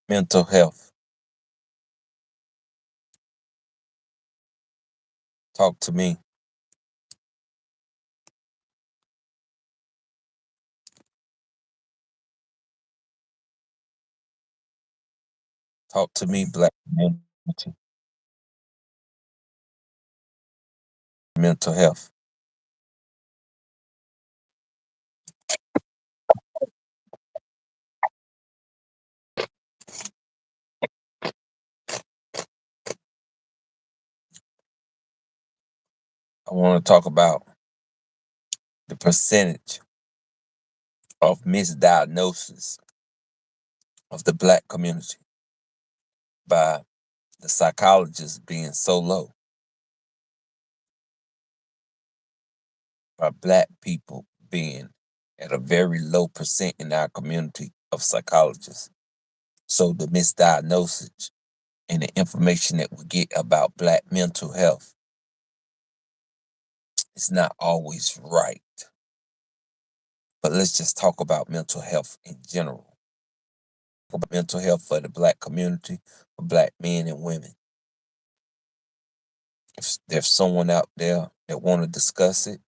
Mental health. Talk to me. Talk to me, black community. Mental health. I want to talk about the percentage of misdiagnosis of the black community by the psychologists being so low, by black people being at a very low percent in our community of psychologists. So the misdiagnosis and the information that we get about black mental health is not always right. But let's just talk about mental health in general. About mental health for the black community, for black men and women. If there's someone out there that want to discuss it,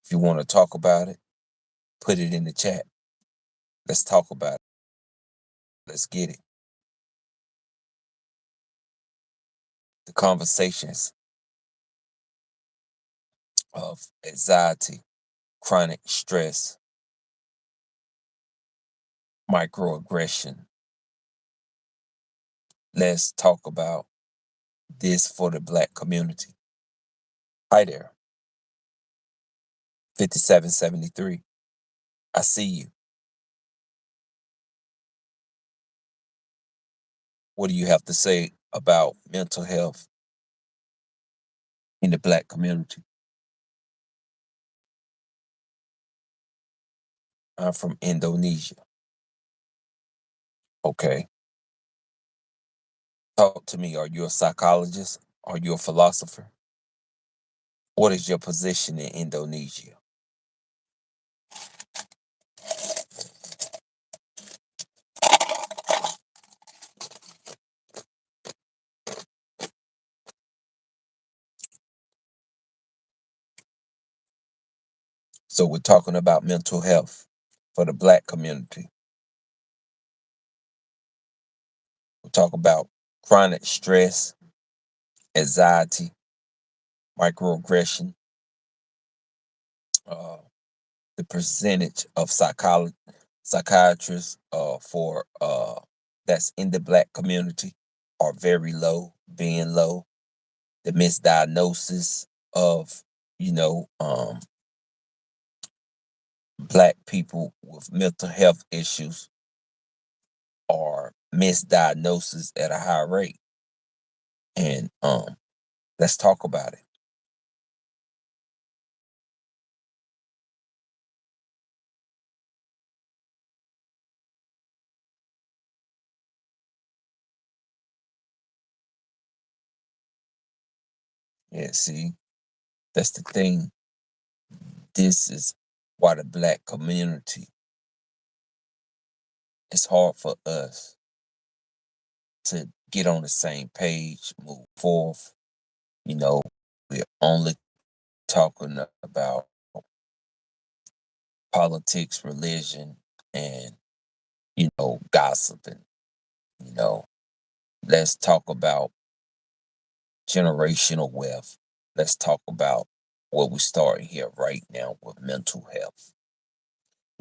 if you want to talk about it, put it in the chat. Let's talk about it. Let's get it. The conversations of anxiety, chronic stress, microaggression. Let's talk about this for the black community. Hi there, 5773. I see you. What do you have to say about mental health in the black community? I'm from Indonesia. Okay. Talk to me. Are you a psychologist? Are you a philosopher? What is your position in Indonesia? So we're talking about mental health for the black community. We're talking about chronic stress, anxiety, microaggression, uh, the percentage of psychiatrists for that's in the black community are very low, being low. The misdiagnosis of you know black people with mental health issues are misdiagnosis at a high rate. And let's talk about it. Yeah, see, that's the thing. This is why the black community, it's hard for us to get on the same page, move forth. You know, we're only talking about politics, religion, and, gossiping. You know, let's talk about generational wealth. Let's talk about what we're starting here right now with mental health.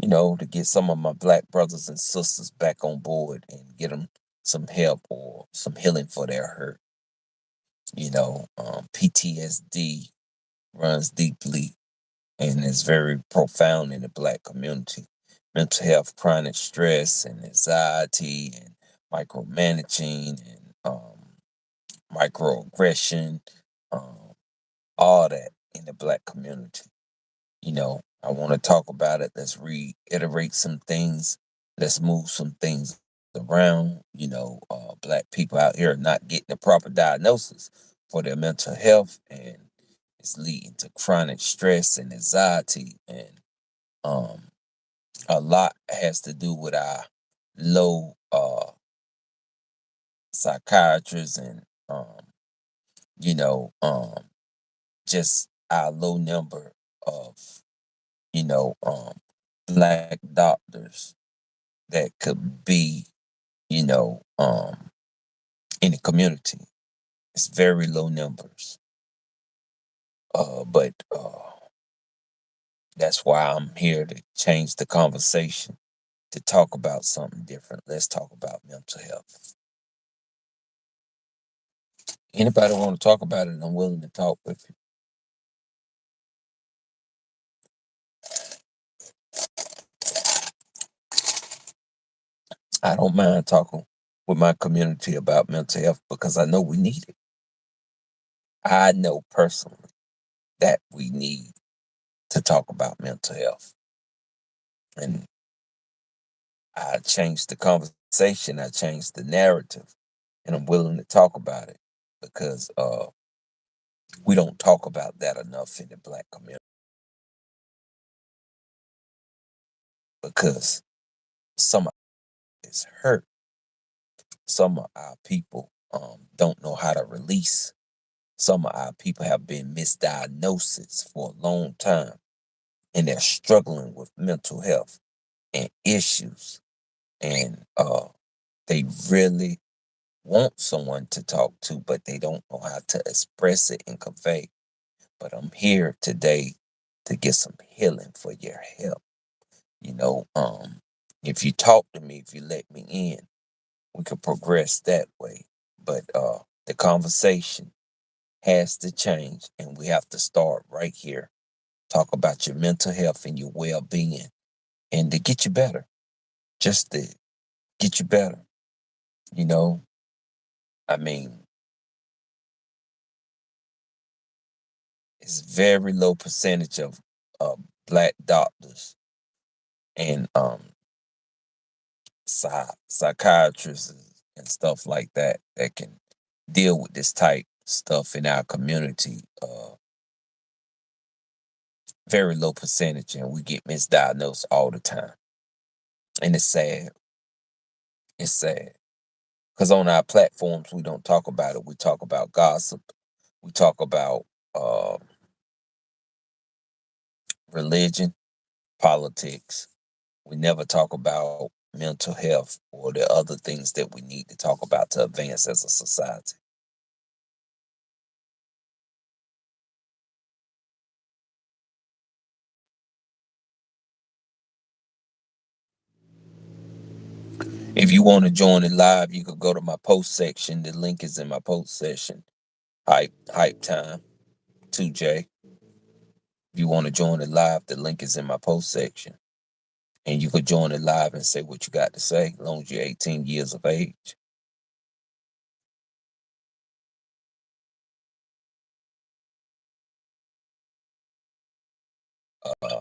To get some of my black brothers and sisters back on board and get them some help or some healing for their hurt. PTSD runs deeply and is very profound in the black community. Mental health, chronic stress, and anxiety, and micromanaging, and microaggression, um, all that in the black community. I want to talk about it. Let's reiterate some things. Let's move some things around. Black people out here not getting the proper diagnosis for their mental health, and it's leading to chronic stress and anxiety, and um, a lot has to do with our low psychiatrists and you know, just our low number of, you know, black doctors that could be, you know, in the community. It's very low numbers. But that's why I'm here to change the conversation, to talk about something different. Let's talk about mental health. Anybody want to talk about it? I'm willing to talk with you. I don't mind talking with my community about mental health because I know we need it. I know personally that we need to talk about mental health. And I changed the conversation, I changed the narrative, and I'm willing to talk about it because we don't talk about that enough in the black community. Because some of it's hurt. Some of our people don't know how to release. Some of our people have been misdiagnosed for a long time, and they're struggling with mental health and issues. And they really want someone to talk to, but they don't know how to express it and convey. But I'm here today to get some healing for your help. You know, if you talk to me, if you let me in, we could progress that way. But the conversation has to change, and we have to start right here. Talk about your mental health and your well being, and to get you better, just to get you better. You know, I mean, it's very low percentage of uh, black doctors and psychiatrists and stuff like that that can deal with this type stuff in our community. Very low percentage, and we get misdiagnosed all the time, and it's sad. It's sad because on our platforms we don't talk about it. We talk about gossip. We talk about uh, religion, politics. We never talk about mental health or the other things that we need to talk about to advance as a society. If you want to join it live, you could go to my post section. The link is in my post section. Hype time 2J. If you want to join it live, the link is in my post section. And you could join it live and say what you got to say, as long as you're 18 years of age. Uh,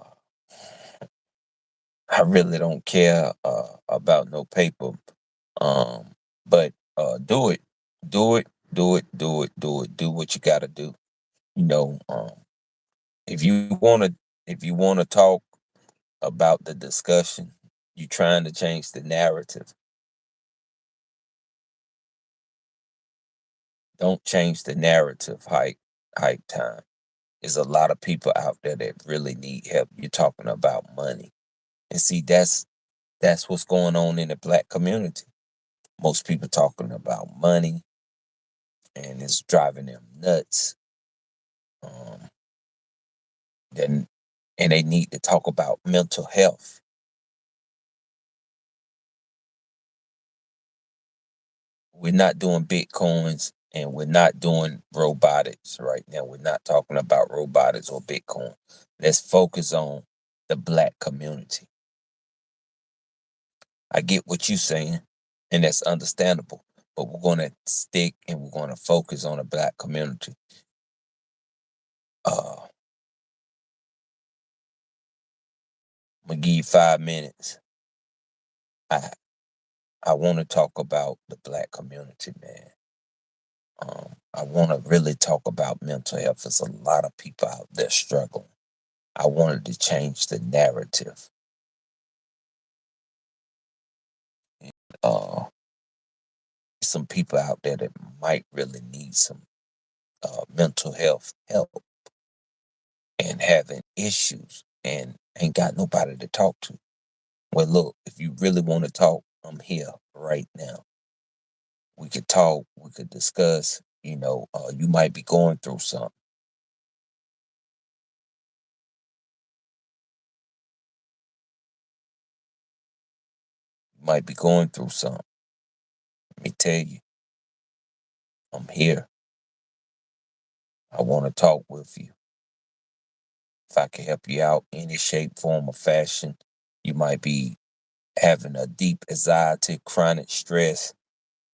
I really don't care about no paper. But do it. Do it. Do it. Do it. Do it. Do what you gotta do. You know, if you wanna if you wanna talk about the discussion, you trying to change the narrative. Don't change the narrative hype time. There's a lot of people out there that really need help. You're talking about money. And see, that's what's going on in the black community. Most people talking about money and it's driving them nuts. Um, then and they need to talk about mental health. We're not doing bitcoins and we're not doing robotics right now. We're not talking about robotics or Bitcoin. Let's focus on the black community. I get what you're saying, and that's understandable. But we're gonna stick and we're gonna focus on the black community. I'm gonna give you 5 minutes. I I want to talk about the black community, man. I want to really talk about mental health. There's a lot of people out there struggling. I wanted to change the narrative. Uh, some people out there that might really need some mental health help and having issues and ain't got nobody to talk to. Well, look, if you really want to talk, I'm here right now. We could talk, we could discuss. You might be going through something. You might be going through something. Let me tell you, I'm here. I want to talk with you. If I can help you out any shape, form, or fashion, you might be having a deep anxiety, chronic stress.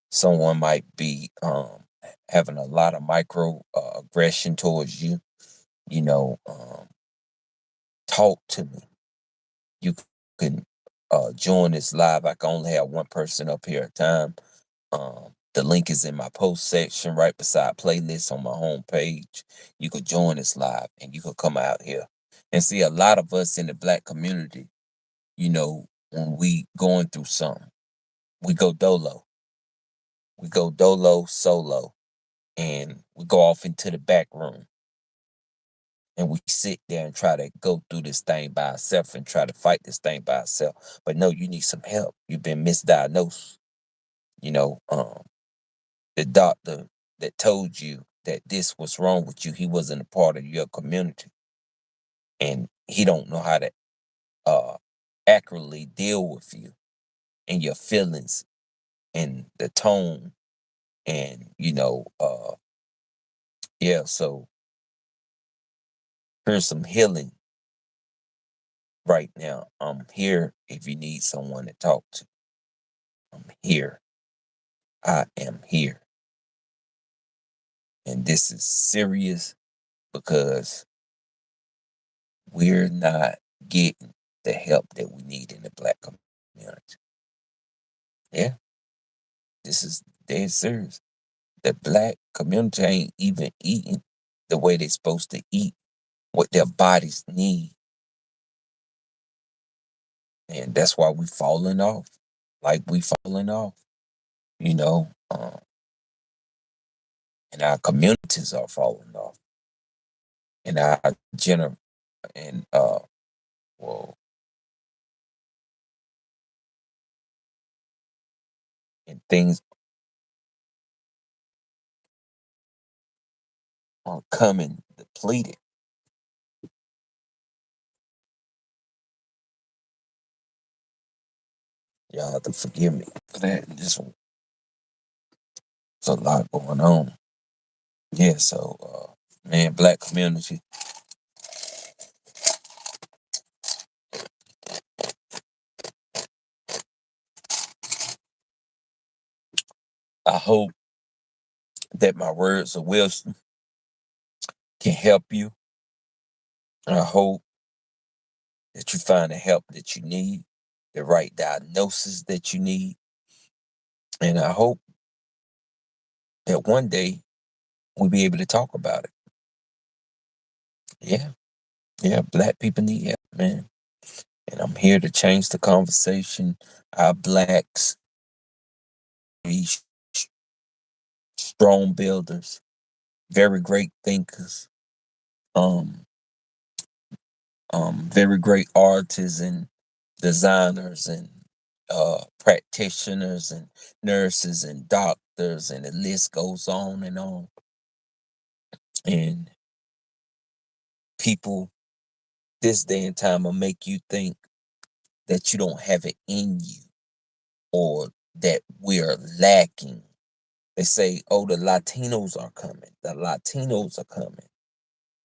Someone might be having a lot of micro aggression towards you. You know, talk to me. You can join this live. I can only have one person up here at a time. The link is in my post section right beside playlists on my homepage. You could join this live and you could come out here and see a lot of us in the black community. When we going through something, we go dolo. We go dolo solo and we go off into the back room and we sit there and try to go through this thing by ourselves and try to fight this thing by ourselves. But no, you need some help. You've been misdiagnosed. You know, um, the doctor that told you that this was wrong with you, he wasn't a part of your community, and he don't know how to uh, accurately deal with you and your feelings and the tone, and yeah. So here's some healing right now. I'm here if you need someone to talk to. I'm here. I am here. And this is serious because we're not getting the help that we need in the black community. Yeah, this is dead serious. The black community ain't even eating the way they're supposed to eat, what their bodies need. And that's why we falling off. Like we falling off, you know, and our communities are falling off. And our gener and well and things are coming depleted. Y'all have to forgive me for that. There's a lot going on. Yeah, so man, black community. I hope that my words of wisdom can help you. I hope that you find the help that you need, the right diagnosis that you need. And I hope that one day we'll be able to talk about it. Yeah, yeah, black people need help, man. And I'm here to change the conversation. Our blacks be strong builders, very great thinkers, um, very great artists and designers and practitioners and nurses and doctors, and the list goes on and on. And people this day and time will make you think that you don't have it in you or that we're lacking. They say, oh, the Latinos are coming. The Latinos are coming,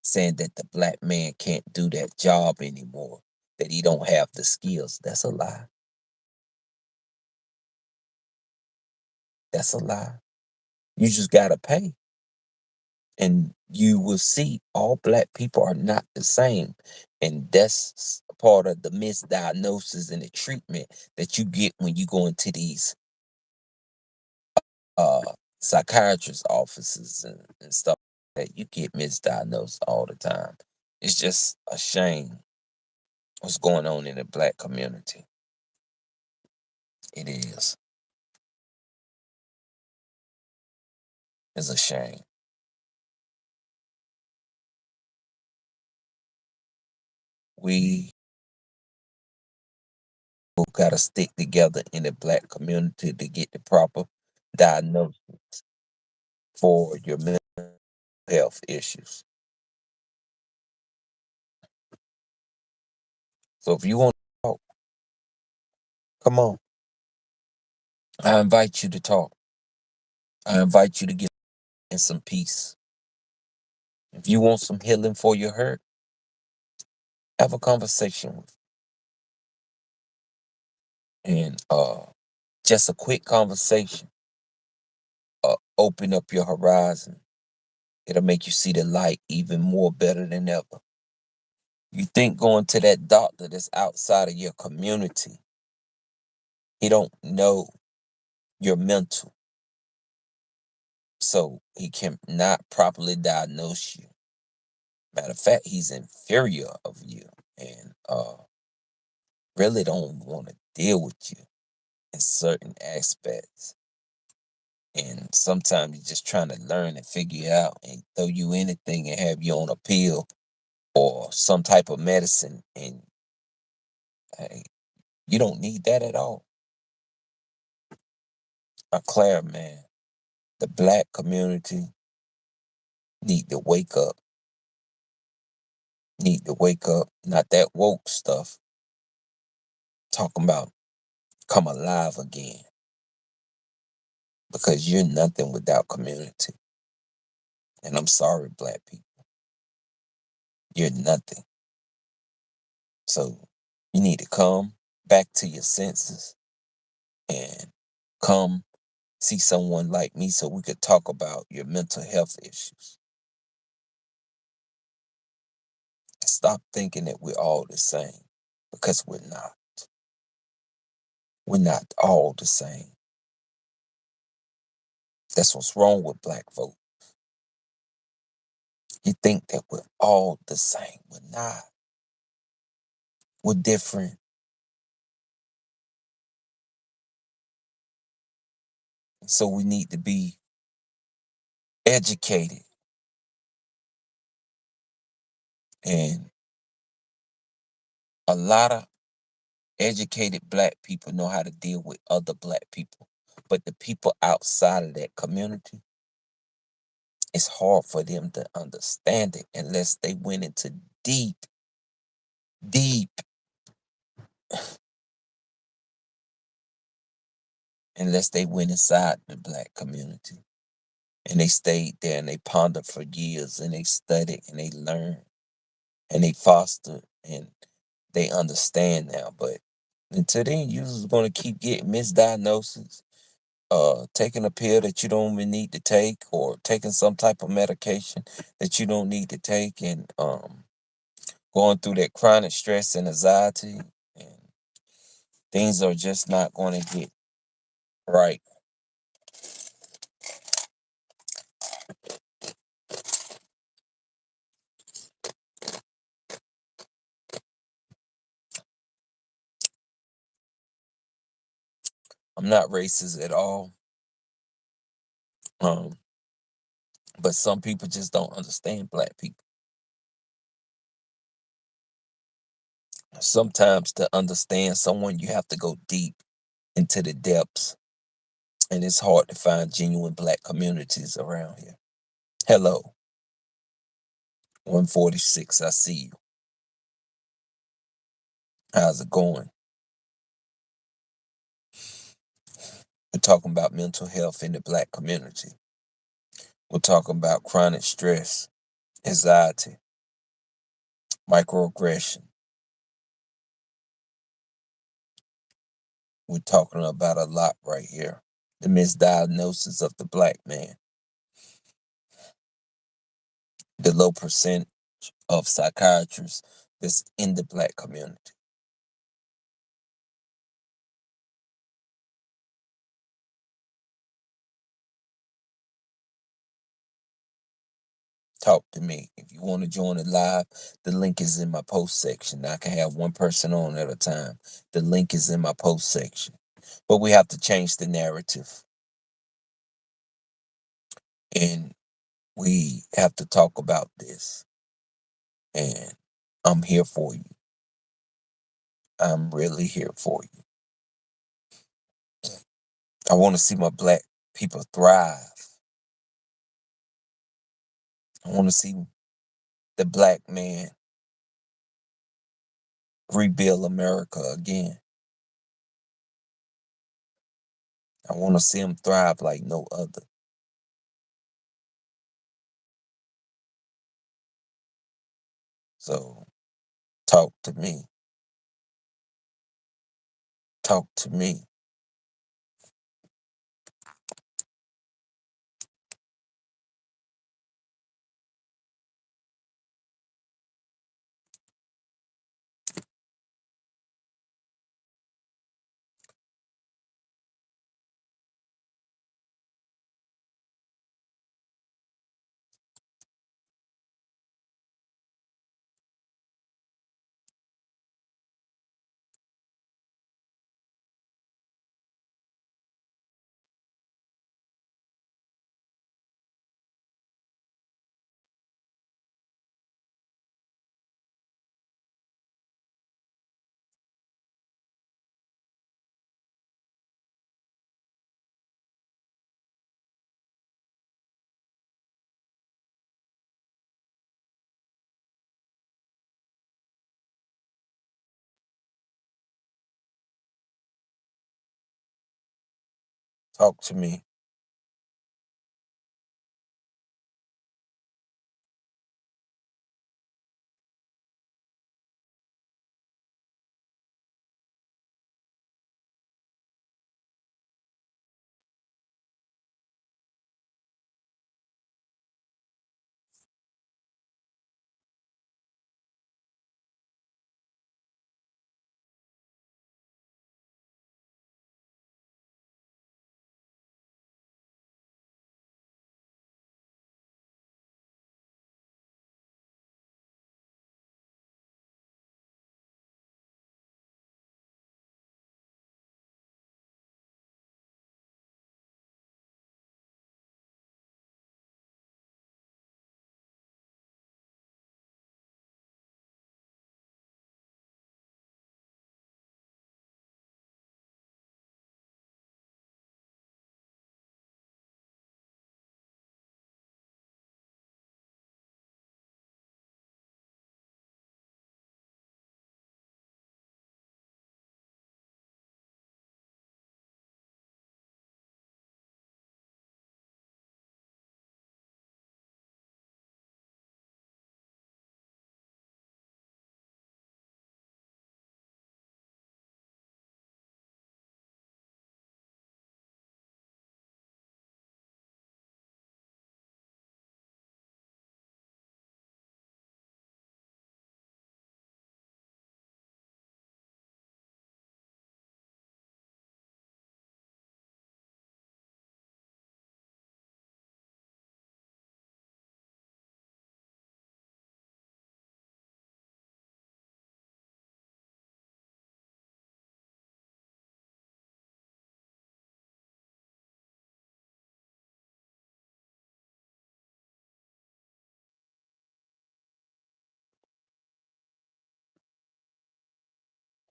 saying that the black man can't do that job anymore, that he don't have the skills. That's a lie. That's a lie. You just gotta pay. And you will see all black people are not the same. And that's part of the misdiagnosis and the treatment that you get when you go into these uh psychiatrist offices and stuff that you get misdiagnosed all the time. It's just a shame what's going on in the black community. It is. is a shame. We got to stick together in the black community to get the proper diagnosis for your mental health issues. So if you want to talk, come on. I invite you to talk. I invite you to get in some peace. If you want some healing for your hurt, have a conversation with me. And just a quick conversation, open up your horizon. It'll make you see the light even more better than ever. You think going to that doctor that's outside of your community, he don't know your mental, so he can not properly diagnose you. Matter of fact, he's inferior of you and really don't want to deal with you in certain aspects. And sometimes you're just trying to learn and figure it out and throw you anything and have you on a pill or some type of medicine. And hey, you don't need that at all. I declare, man, the black community need to wake up. Need to wake up. Not that woke stuff. Talking about come alive again. Because you're nothing without community. And I'm sorry, black people. You're nothing. So you need to come back to your senses and come see someone like me so we could talk about your mental health issues. Stop thinking that we're all the same because we're not. We're not all the same. That's what's wrong with black folk. You think that we're all the same. We're not. We're different. So we need to be educated. And a lot of educated black people know how to deal with other black people. But the people outside of that community, it's hard for them to understand it unless they went into deep, deep, unless they went inside the black community and they stayed there and they pondered for years and they studied and they learned and they fostered and they understand now. But until then, you're just gonna keep getting misdiagnoses, taking a pill that you don't even need to take, or taking some type of medication that you don't need to take, and going through that chronic stress and anxiety, and things are just not going to get right. I'm not racist at all, um, but some people just don't understand black people. Sometimes to understand someone, you have to go deep into the depths, and it's hard to find genuine black communities around here. Hello, 146. I see you. How's it going? We're talking about mental health in the black community. We're talking about chronic stress, anxiety, microaggression. We're talking about a lot right here. The misdiagnosis of the black man, the low percent of psychiatrists that's in the black community. Talk to me. If you want to join it live, the link is in my post section. I can have one person on at a time. The link is in my post section. But we have to change the narrative. And we have to talk about this. And I'm here for you. I'm really here for you. I want to see my black people thrive. I want to see the black man rebuild America again. I want to see him thrive like no other. So talk to me. Talk to me. Talk to me.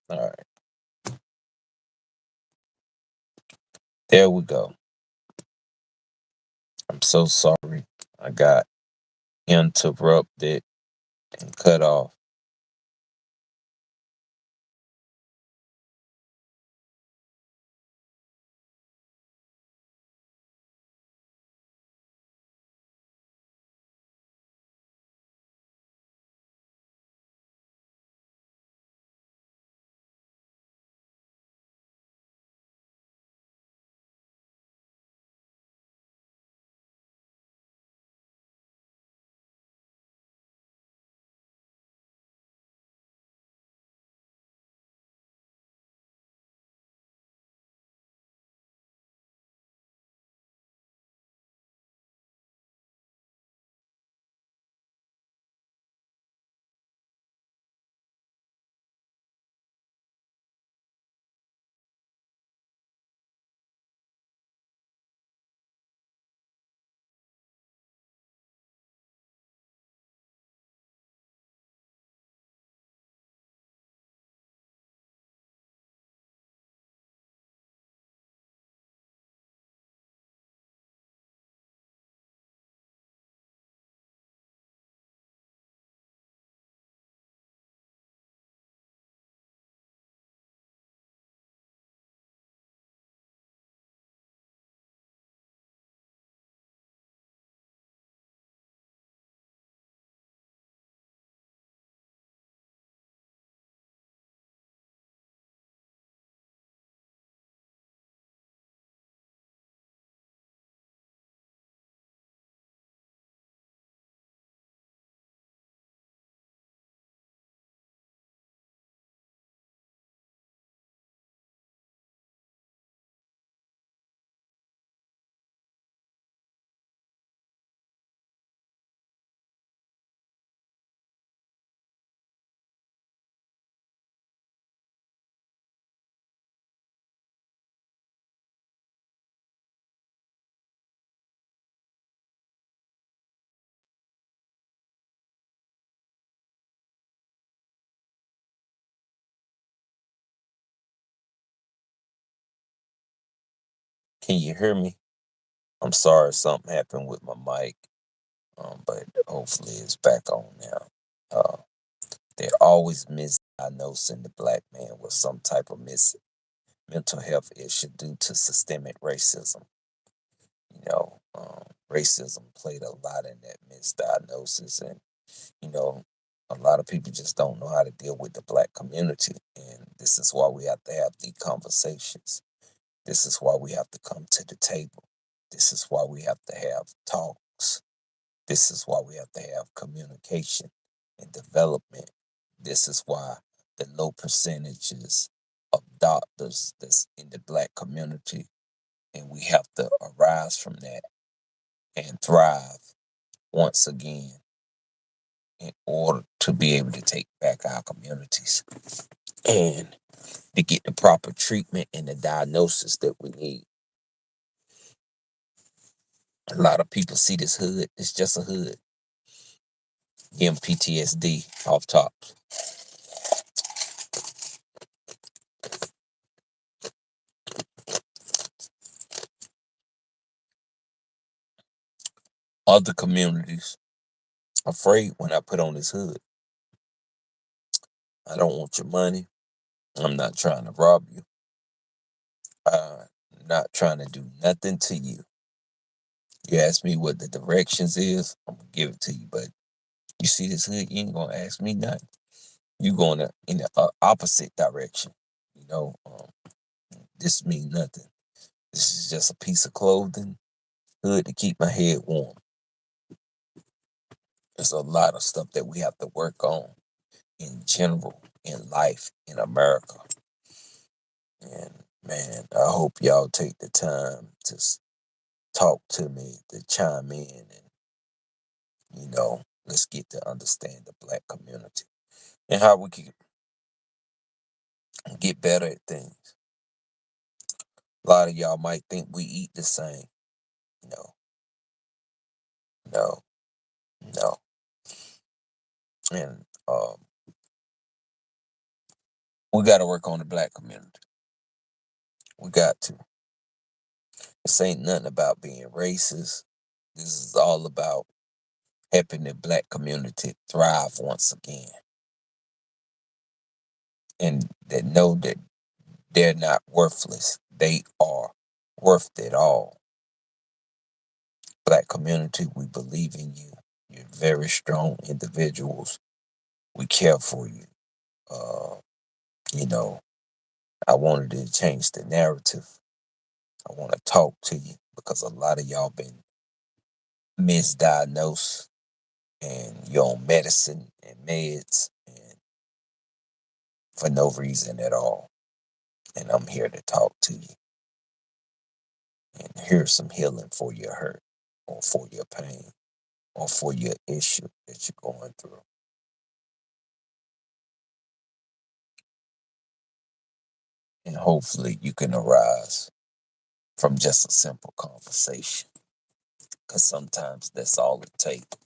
All right. There we go. I'm so sorry. I got interrupted and cut off. Can you hear me? I'm sorry, something happened with my mic, but hopefully it's back on now. Uh, they're always misdiagnosing the black man with some type of mental health issue due to systemic racism. Racism played a lot in that misdiagnosis, and you know, a lot of people just don't know how to deal with the black community, and this is why we have to have the conversations. This is why we have to come to the table. This is why we have to have talks. This is why we have to have communication and development. This is why the low percentages of doctors that's in the black community, and we have to arise from that and thrive once again in order to be able to take back our communities and to get the proper treatment and the diagnosis that we need. A lot of people see this hood, it's just a hood. Give 'em PTSD off top. Other communities afraid when I put on this hood. I don't want your money. I'm not trying to rob you. I'm not trying to do nothing to you. You ask me what the directions is, I'm gonna give it to you. But you see this hood, you ain't gonna ask me nothing. You going in the opposite direction. You know, this mean nothing. This is just a piece of clothing, hood to keep my head warm. There's a lot of stuff that we have to work on in general in life in America. And man, I hope y'all take the time to talk to me, to chime in, and let's get to understand the black community and how we can get better at things. A lot of y'all might think we eat the same. No, no, no. And we got to work on the black community. We got to. This ain't nothing about being racist. This is all about helping the black community thrive once again, and that know that they're not worthless. They are worth it all. Black community, we believe in you. You're very strong individuals. We care for you. Uh, you know, I wanted to change the narrative. I want to talk to you because a lot of y'all been misdiagnosed and you're on medicine and meds and for no reason at all. And I'm here to talk to you. And here's some healing for your hurt or for your pain or for your issue that you're going through. And hopefully you can arise from just a simple conversation. Because sometimes that's all it takes.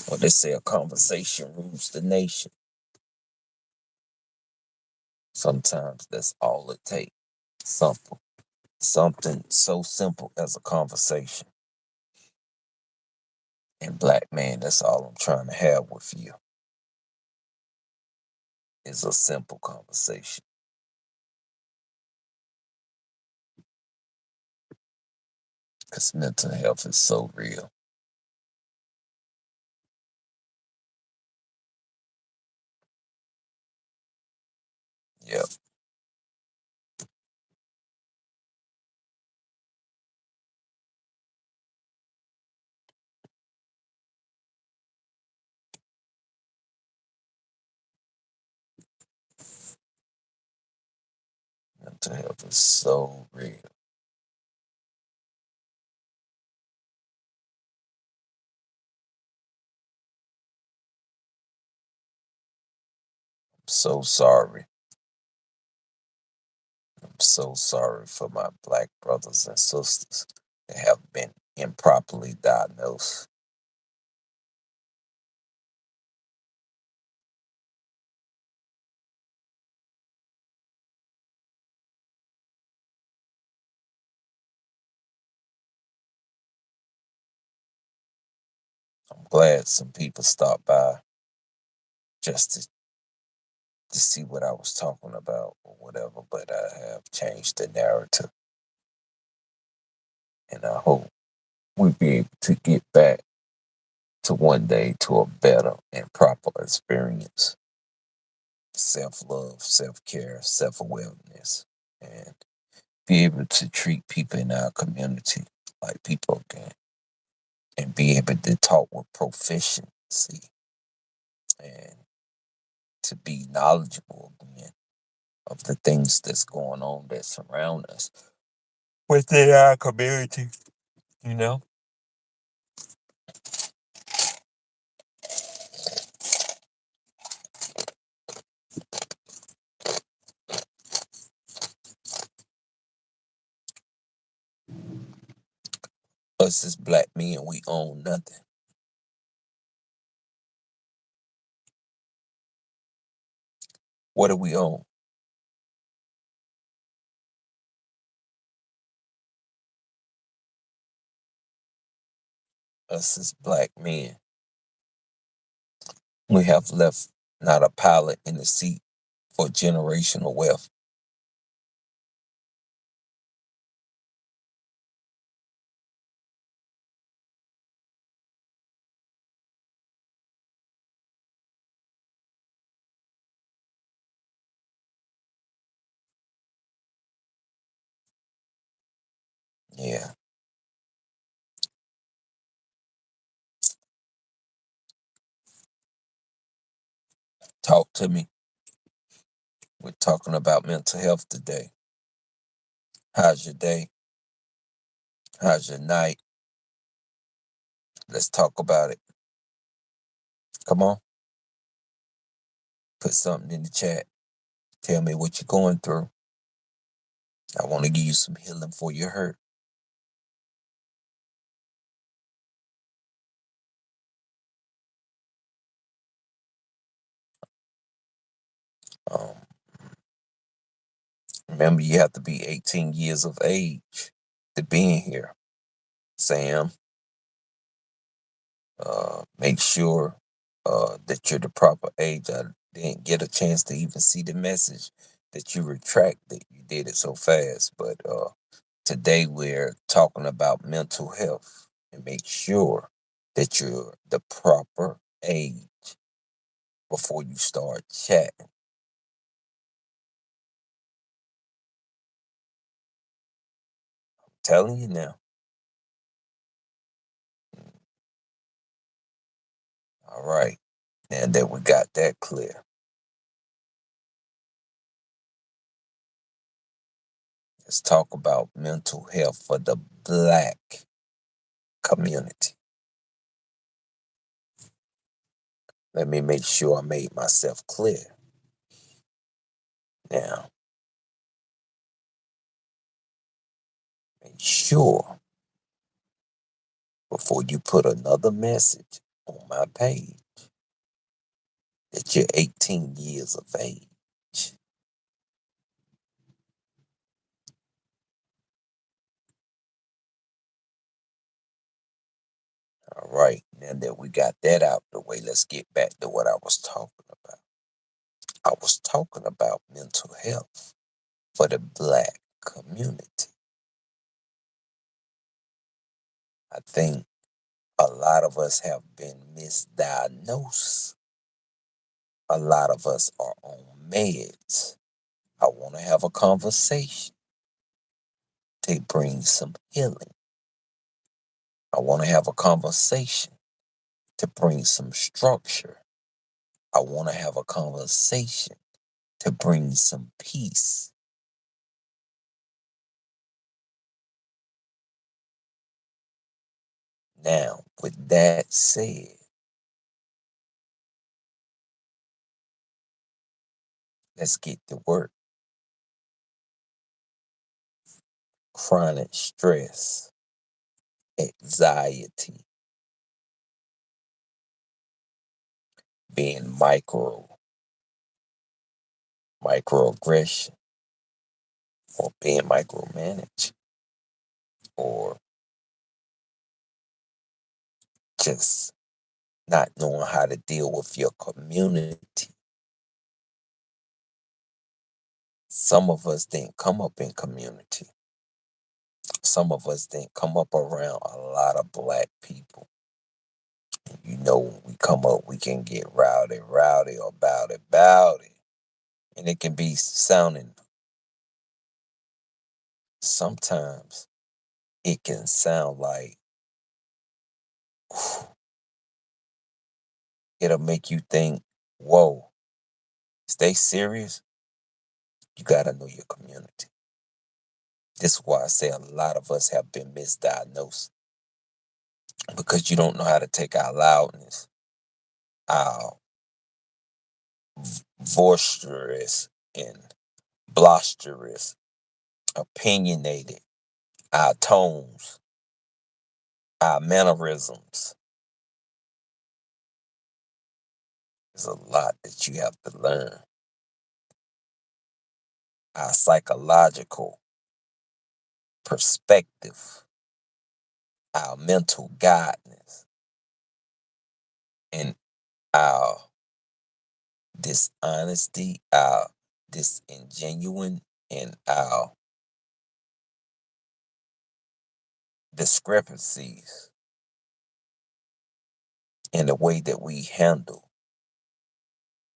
Well, they say a conversation rules the nation. Sometimes that's all it takes. Simple. Something so simple as a conversation. And black man, that's all I'm trying to have with you is a simple conversation. Because mental health is so real. Yep. Mental health is so real. I'm so sorry. I'm so sorry for my black brothers and sisters that have been improperly diagnosed. I'm glad some people stopped by just to see what I was talking about or whatever, but I have changed the narrative, and I hope we'll be able to get back to one day to a better and proper experience. Self love, self care, self awareness, and be able to treat people in our community like people again, and be able to talk with proficiency and to be knowledgeable again of the things that's going on that surround us within our community, you know? Us as black men, we own nothing. What do we own? Us as black men, we have left not a pilot in the seat for generational wealth. Yeah. Talk to me. We're talking about mental health today. How's your day? How's your night? Let's talk about it. Come on, put something in the chat. Tell me what you're going through. I want to give you some healing for your hurt. Um, Remember, you have to be 18 years of age to be in here. Sam, make sure that you're the proper age. I didn't get a chance to even see the message that you retracted. You did it so fast. But today we're talking about mental health, and make sure that you're the proper age before you start chatting. Telling you now. All right. And that we got that clear. Let's talk about mental health for the black community. Let me make sure I made myself clear. Now, make sure before you put another message on my page that you're 18 years of age. All right. Now that we got that out the way, let's get back to what I was talking about. I was talking about mental health for the black community. I think a lot of us have been misdiagnosed. A lot of us are on meds. I want to have a conversation to bring some healing. I want to have a conversation to bring some structure. I want to have a conversation to bring some peace. Now, with that said, let's get to work. Chronic stress, anxiety, being microaggression, or being micromanaged, or just not knowing how to deal with your community. Some of us didn't come up in community. Some of us didn't come up around a lot of black people. You know, when we come up, we can get rowdy, rowdy, or bowdy, bowdy. And it can be sounding, sometimes it can sound like it'll make you think, whoa, stay serious. You got to know your community. This is why I say a lot of us have been misdiagnosed because you don't know how to take our loudness, our boisterous and blusterous, opinionated, our tones, our mannerisms. There's a lot that you have to learn. Our psychological perspective, our mental guidance, and our dishonesty, our disingenuine, and our discrepancies in the way that we handle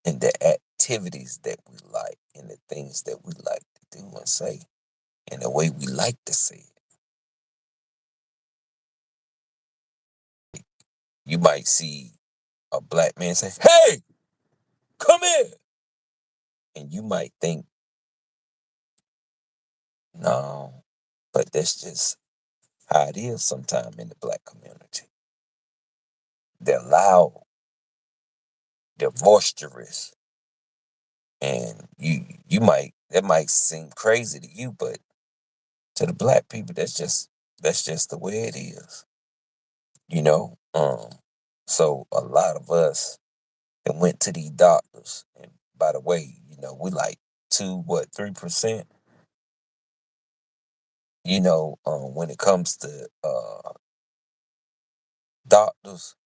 and the activities that we like and the things that we like to do and say and the way we like to say it. You might see a black man say, "Hey, come here." And you might think, no, but that's just how it is sometimes in the black community. They're loud, they're boisterous, and you might that might seem crazy to you, but to the black people, that's just the way it is, you know. So a lot of us that went to these doctors, and by the way, we like 2, 3%. When it comes to doctors,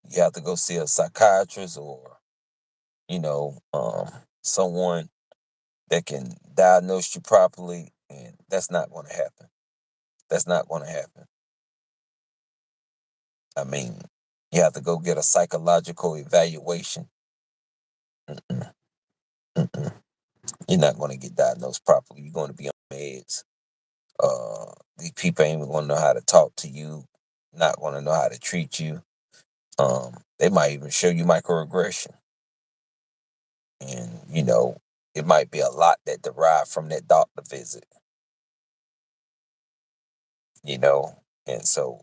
you have to go see a psychiatrist or you know um, someone that can diagnose you properly, and that's not going to happen. That's not going to happen. I mean, you have to go get a psychological evaluation. Mm-mm, mm-mm. You're not going to get diagnosed properly. You're going to be on meds. These people ain't even going to know how to talk to you. Not going to know how to treat you. They might even show you microaggression, and it might be a lot that derive from that doctor visit. You know, and so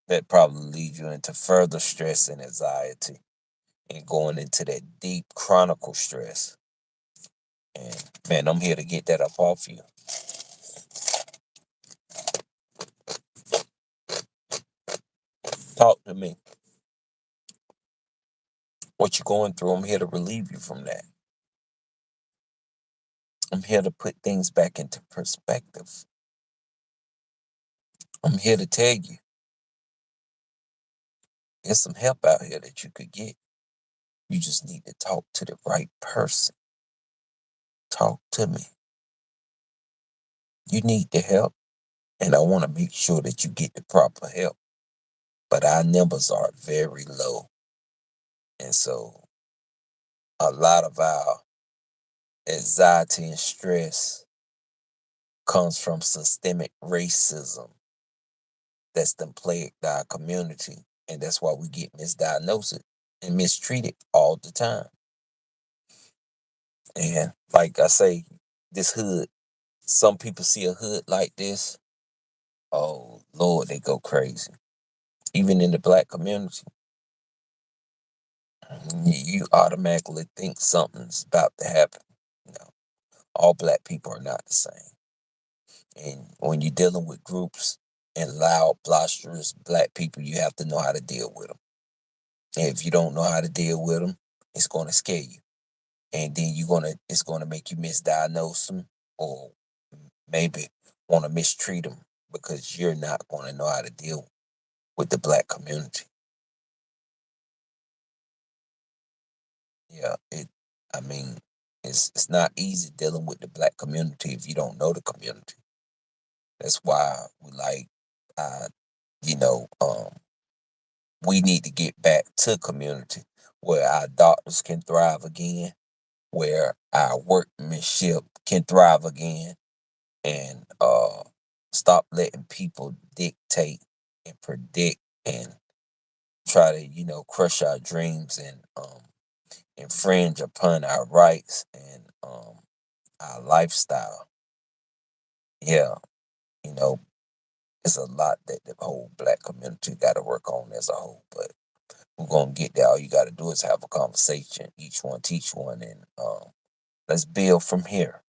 that probably leads you into further stress and anxiety, and going into that deep chronicle stress. And man, I'm here to get that up off you. Talk to me. What you're going through, I'm here to relieve you from that. I'm here to put things back into perspective. I'm here to tell you there's some help out here that you could get. You just need to talk to the right person. Talk to me. You need the help, and I want to make sure that you get the proper help. But our numbers are very low. And so a lot of our anxiety and stress comes from systemic racism that's done plagued our community. And that's why we get misdiagnosed and mistreated all the time. And like I say, this hood, some people see a hood like this, oh Lord, they go crazy. Even in the black community, you automatically think something's about to happen. No, all black people are not the same. And when you're dealing with groups and loud, blusterous black people, you have to know how to deal with them. And if you don't know how to deal with them, it's going to scare you. And then it's going to make you misdiagnose them, or maybe want to mistreat them because you're not going to know how to deal with the black community. Yeah, I mean, it's not easy dealing with the black community if you don't know the community. That's why we like, uh, you know, we need to get back to community where our doctors can thrive again, where our workmanship can thrive again, and stop letting people dictate and predict and try to, crush our dreams and infringe upon our rights and our lifestyle. Yeah, you know, it's a lot that the whole black community got to work on as a whole, but we're gonna get there. All you got to do is have a conversation, each one teach one, and let's build from here.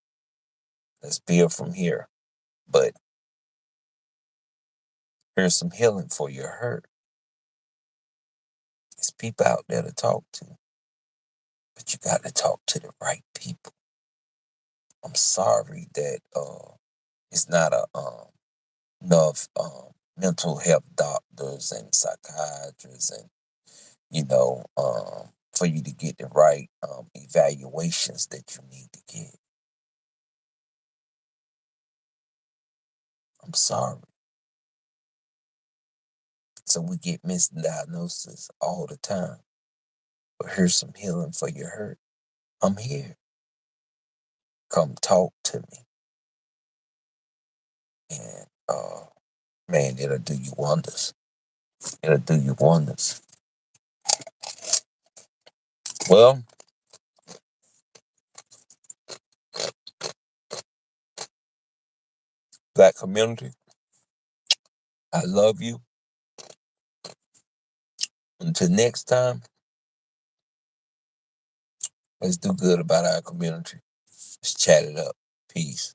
Let's build from here. But here's some healing for your hurt. There's people out there to talk to, but you got to talk to the right people. I'm sorry that it's not a enough mental health doctors and psychiatrists and for you to get the right evaluations that you need to get. I'm sorry. So we get misdiagnosis all the time. But here's some healing for your hurt. I'm here. Come talk to me. And man, it'll do you wonders. It'll do you wonders. Well, black community, I love you. Until next time, let's do good about our community. Let's chat it up. Peace.